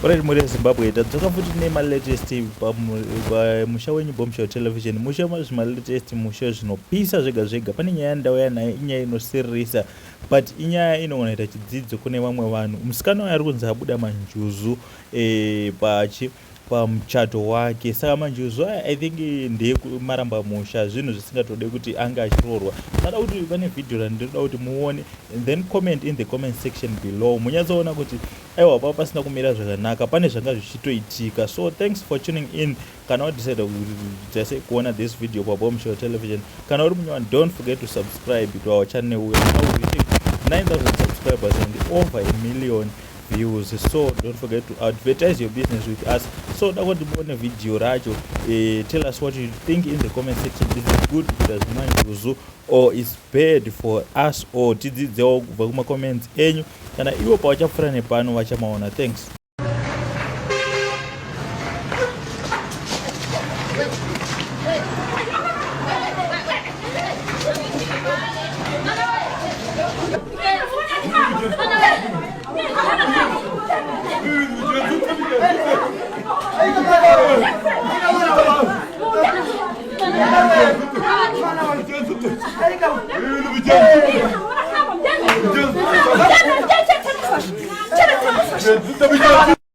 Alright, muri Zimbabwe tadzoka futi nema latest pamusha wenyu Bombshell television. Musha mazvima latest musha zvinopisa zvega zvega. Pane nyaya ndauya nayo inyaya inosirisa but inyaya inoona chidzidzo kune vamwe vanhu. Musikana uyu ari kunzi Abuda Manjuzu pamuchato wake. Saka Manjuzu I think ndiye maramba musha zvinhu zvisingatode kuti anga achiroorwa. Ndada kuti pane video randoda kuti muone and then comment in the comment section below. Munyatsoona kuti aiwa papa pasina kumira zvakanaka, pane zvanga zvichitoitika. So thanks for tuning in. Kana wadecide kuti kuona this video pa Bombshell television, kana uri munywana, don't forget to subscribe to our channel. We are now reaching 9,000 subscribers and over 1 million views. So don't forget to advertise your business with us. So that's what the video rajo. Tell us what you think in the comment section. Is it good as Manjuzu or is bad for us, or tidzidzeo kuma comments enyu kana iwo pawachafura nepano vachamaona. Thanks. Manjuzu